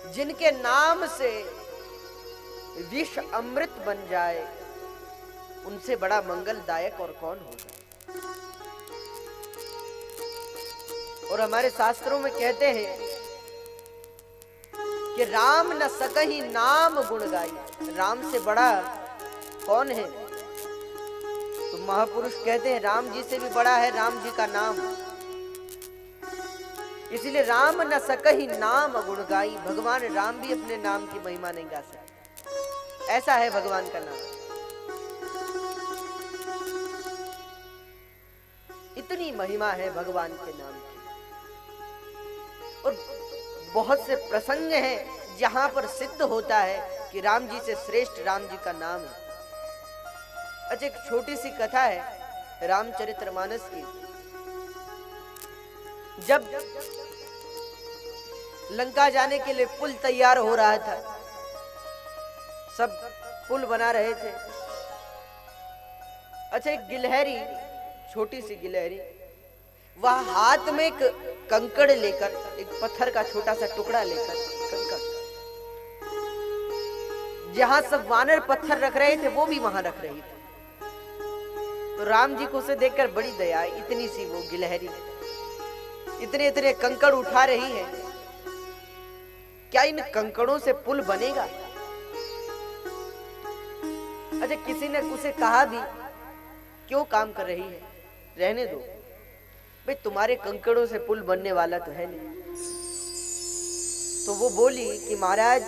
जिनके नाम से विष अमृत बन जाए, उनसे बड़ा मंगलदायक और कौन होगा। और हमारे शास्त्रों में कहते हैं कि राम न सकहि नाम गुण गाई, राम से बड़ा कौन है। तो महापुरुष कहते हैं राम जी से भी बड़ा है राम जी का नाम। इसलिए राम न सकहि नाम गुण गाई, भगवान राम भी अपने नाम की महिमा नहीं गा सकते, ऐसा है भगवान का नाम। इतनी महिमा है भगवान के नाम की। और बहुत से प्रसंग हैं जहां पर सिद्ध होता है कि राम जी से श्रेष्ठ राम जी का नाम है। अच्छा, एक छोटी सी कथा है रामचरितमानस की। जब लंका जाने के लिए पुल तैयार हो रहा था, सब पुल बना रहे थे। अच्छा, एक गिलहरी, छोटी सी गिलहरी, वह हाथ में एक कंकड़ लेकर, एक पत्थर का छोटा सा टुकड़ा लेकर, कंकड़, जहां सब वानर पत्थर रख रहे थे वो भी वहां रख रही थी। तो राम जी को उसे देखकर बड़ी दया आई। इतनी सी वो गिलहरी इतने इतने कंकड़ उठा रही है, क्या इन कंकड़ों से पुल बनेगा। अच्छा, किसी ने उसे कहा भी, क्यों काम कर रही है, रहने दो भाई, तुम्हारे कंकड़ों से पुल बनने वाला तो है नहीं। तो वो बोली कि महाराज,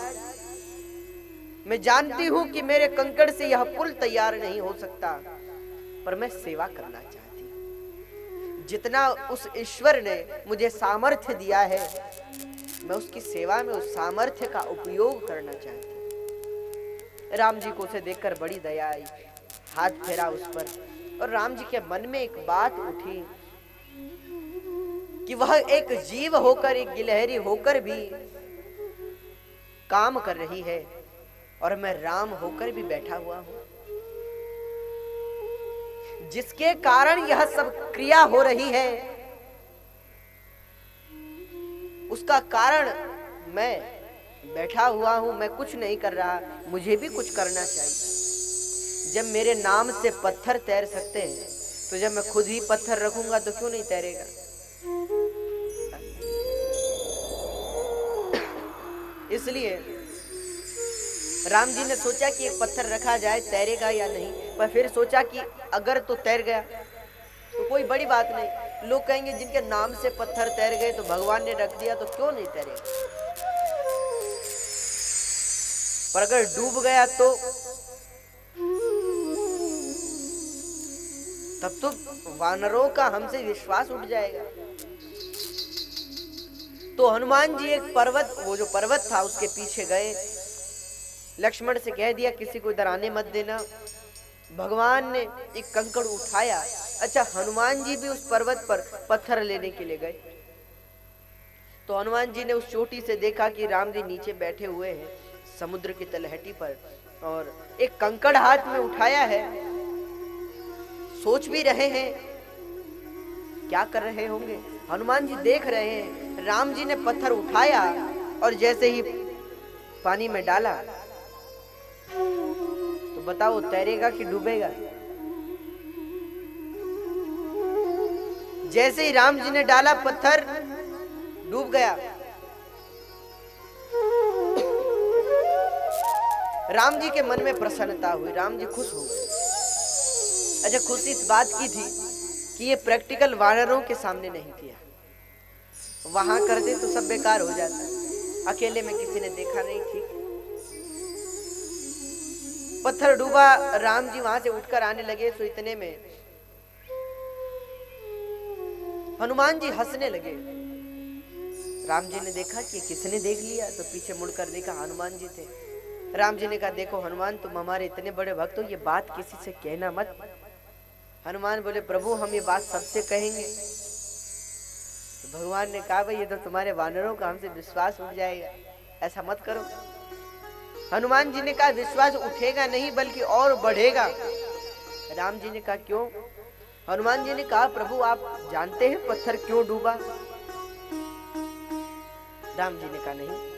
मैं जानती हूं कि मेरे कंकड़ से यह पुल तैयार नहीं हो सकता, पर मैं सेवा करना चाहती हूं। जितना उस ईश्वर ने मुझे सामर्थ्य दिया है, मैं उसकी सेवा में उस सामर्थ्य का उपयोग करना चाहती हूं। राम जी को उसे देखकर बड़ी दया आई, हाथ फेरा उस पर, और राम जी के मन में एक बात उठी कि वह एक जीव होकर, एक गिलहरी होकर भी काम कर रही है, और मैं राम होकर भी बैठा हुआ हूं, जिसके कारण यह सब क्रिया हो रही है, उसका कारण मैं बैठा हुआ हूं, मैं कुछ नहीं कर रहा, मुझे भी कुछ करना चाहिए। जब मेरे नाम से पत्थर तैर सकते हैं, तो जब मैं खुद ही पत्थर रखूंगा तो क्यों नहीं तैरेगा। इसलिए राम जी ने सोचा कि एक पत्थर रखा जाए, तैरेगा या नहीं, पर फिर सोचा कि अगर तो तैर गया तो कोई बड़ी बात नहीं। लोग कहेंगे जिनके नाम से पत्थर तैर गए तो भगवान ने रख दिया, तो क्यों नहीं तैरेगा। पर अगर डूब गया तो तब तो वानरों का हमसे विश्वास उठ जाएगा। तो हनुमान जी एक पर्वत, वो जो पर्वत था उसके पीछे गए, लक्ष्मण से कह दिया किसी को इधर आने मत देना। भगवान ने एक कंकड़ उठाया। अच्छा, हनुमान जी भी उस पर्वत पर पत्थर लेने के लिए गए। तो हनुमान जी ने उस चोटी से देखा कि राम जी नीचे बैठे हुए हैं समुद्र की तलहटी पर, और एक कंकड़ हाथ में उठाया है। सोच भी रहे हैं क्या कर रहे होंगे। हनुमान जी देख रहे हैं, राम जी ने पत्थर उठाया और जैसे ही पानी में डाला, तो बताओ तैरेगा कि डूबेगा। जैसे ही राम जी ने डाला पत्थर, डूब गया। राम जी के मन में प्रसन्नता हुई, राम जी खुश हो गए। अच्छा, खुशी इस बात की थी कि ये प्रैक्टिकल वानरों के सामने नहीं किया, वहां कर दे तो सब बेकार हो जाता। अकेले में किसी ने देखा नहीं, ठीक। पत्थर डूबा, राम जी वहां से उठकर आने लगे, सो इतने में हनुमान जी हंसने लगे। राम जी ने देखा कि किसने देख लिया, तो पीछे मुड़कर देखा हनुमान जी थे। राम जी ने कहा, देखो हनुमान, तुम हमारे इतने बड़े भक्त हो, ये बात किसी से कहना मत। हनुमान बोले, प्रभु हम ये बात सबसे कहेंगे। तो भगवान ने कहा, भाई ये तो तुम्हारे वानरों का हमसे विश्वास उठ जाएगा, ऐसा मत करो। हनुमान जी ने कहा, विश्वास उठेगा नहीं बल्कि और बढ़ेगा। राम जी ने कहा, क्यों। हनुमान जी ने कहा, प्रभु आप जानते हैं पत्थर क्यों डूबा। राम जी ने कहा, नहीं।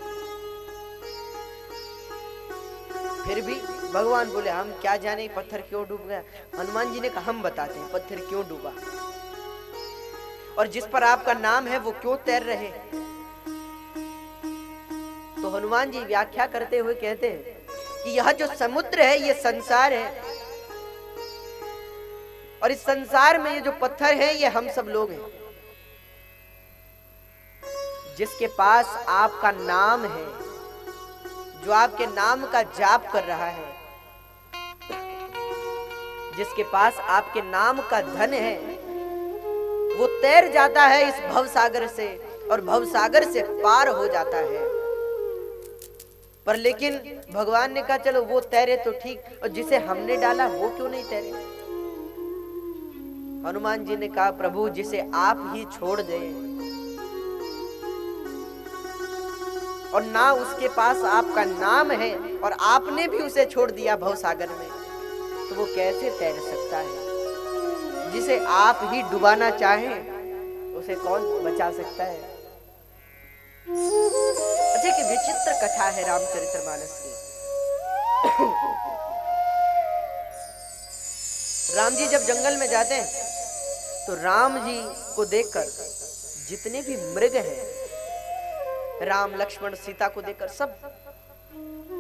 फिर भी भगवान बोले हम क्या जाने पत्थर क्यों डूब गया। हनुमान जी ने कहा हम बताते हैं पत्थर क्यों डूबा, और जिस पर आपका नाम है वो क्यों तैर रहे। तो हनुमान जी व्याख्या करते हुए कहते हैं कि यह जो समुद्र है ये संसार है, और इस संसार में ये जो पत्थर है ये हम सब लोग हैं। जिसके पास आपका नाम है, जो आपके नाम का जाप कर रहा है, जिसके पास आपके नाम का धन है, वो तैर जाता है इस भवसागर से और भवसागर से पार हो जाता है। पर लेकिन भगवान ने कहा चलो वो तैरे तो ठीक, और जिसे हमने डाला वो क्यों नहीं तैरे। हनुमान जी ने कहा प्रभु जिसे आप ही छोड़ दें और ना उसके पास आपका नाम है और आपने भी उसे छोड़ दिया भवसागर में, तो वो कैसे तैर सकता है। जिसे आप ही डुबाना चाहें उसे कौन बचा सकता है। अच्छा कि विचित्र कथा है रामचरितमानस की। राम जी जब जंगल में जाते हैं तो राम जी को देखकर जितने भी मृग हैं, राम लक्ष्मण सीता को देखकर सब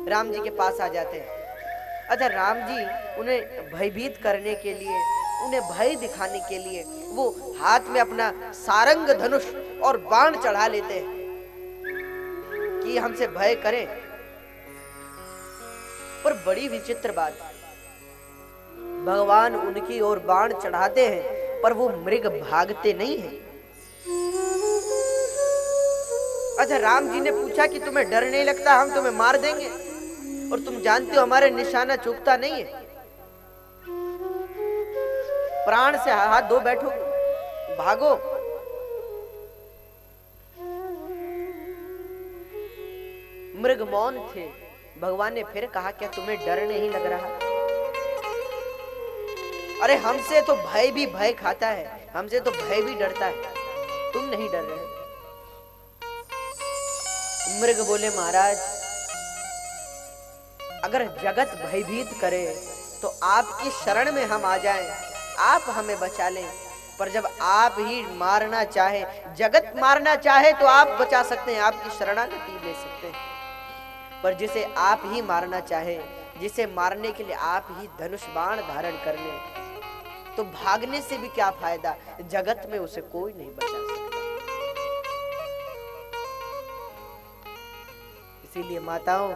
राम जी के पास आ जाते हैं। अच्छा राम जी उन्हें भयभीत करने के लिए, उन्हें भय दिखाने के लिए वो हाथ में अपना सारंग धनुष और बाण चढ़ा लेते हैं कि हमसे भय करें। पर बड़ी विचित्र बात, भगवान उनकी ओर बाण चढ़ाते हैं पर वो मृग भागते नहीं हैं। अच्छा राम जी ने पूछा कि तुम्हें डर नहीं लगता, हम तुम्हें मार देंगे और तुम जानते हो हमारे निशाना चूकता नहीं है, प्राण से हाथ धो बैठो, भागो। मृग मौन थे। भगवान ने फिर कहा क्या तुम्हें डर नहीं लग रहा। अरे हमसे तो भय भी भय खाता है, हमसे तो भय भी डरता है, तुम नहीं डर रहे। मृग बोले महाराज अगर जगत भयभीत करे तो आपकी शरण में हम आ जाएं, आप हमें बचा लें। पर जब आप ही मारना चाहे, जगत मारना चाहे तो आप बचा सकते हैं, आपकी शरणागति ले सकते हैं। पर जिसे आप ही मारना चाहे, जिसे मारने के लिए आप ही धनुष बाण धारण कर लें, तो भागने से भी क्या फायदा, जगत में उसे कोई नहीं बचा सकता। इसीलिए माताओं,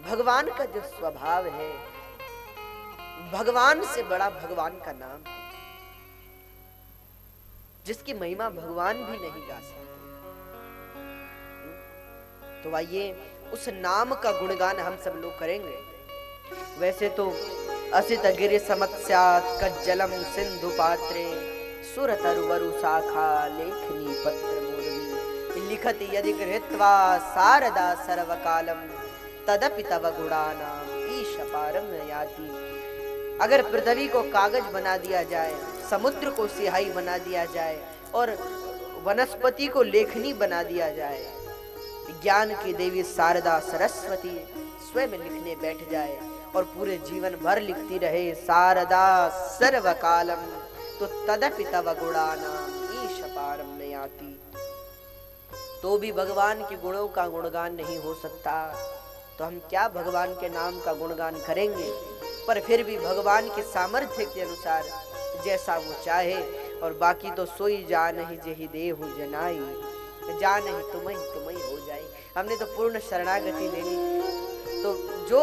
भगवान का जो स्वभाव है, भगवान से बड़ा भगवान का नाम है, जिसकी महिमा भगवान भी नहीं गा सकते। तो आइए उस नाम का गुणगान हम सब लोग करेंगे। वैसे तो असित गिरि समत्स्यात् कज्जलम सिंधु पात्रे सुरतरुवरु शाखा लेखनी पत्र मूर्वी लिखति यदि गृहीत्वा शारदा सर्वकालम तदपि तव गुणानाम ईश पारम न याति। अगर पृथ्वी को कागज बना दिया जाए, समुद्र को सिहाई बना दिया जाए और वनस्पति को लेखनी बना दिया जाए, ज्ञान की देवी शारदा सरस्वती स्वयं लिखने बैठ जाए और पूरे जीवन भर लिखती रहे शारदा सर्वकालम, तो तदपि तव गुणानाम ईश पारम न याति। तो भी भगवान के गुणों का गुणगान नहीं हो सकता, तो हम क्या भगवान के नाम का गुणगान करेंगे। पर फिर भी भगवान के सामर्थ्य के अनुसार जैसा वो चाहे, और बाकी तो सोई जान ही जेहि देहु जनाई, जान ही तुम्हें हो जाए। हमने तो पूर्ण शरणागति ले ली, तो जो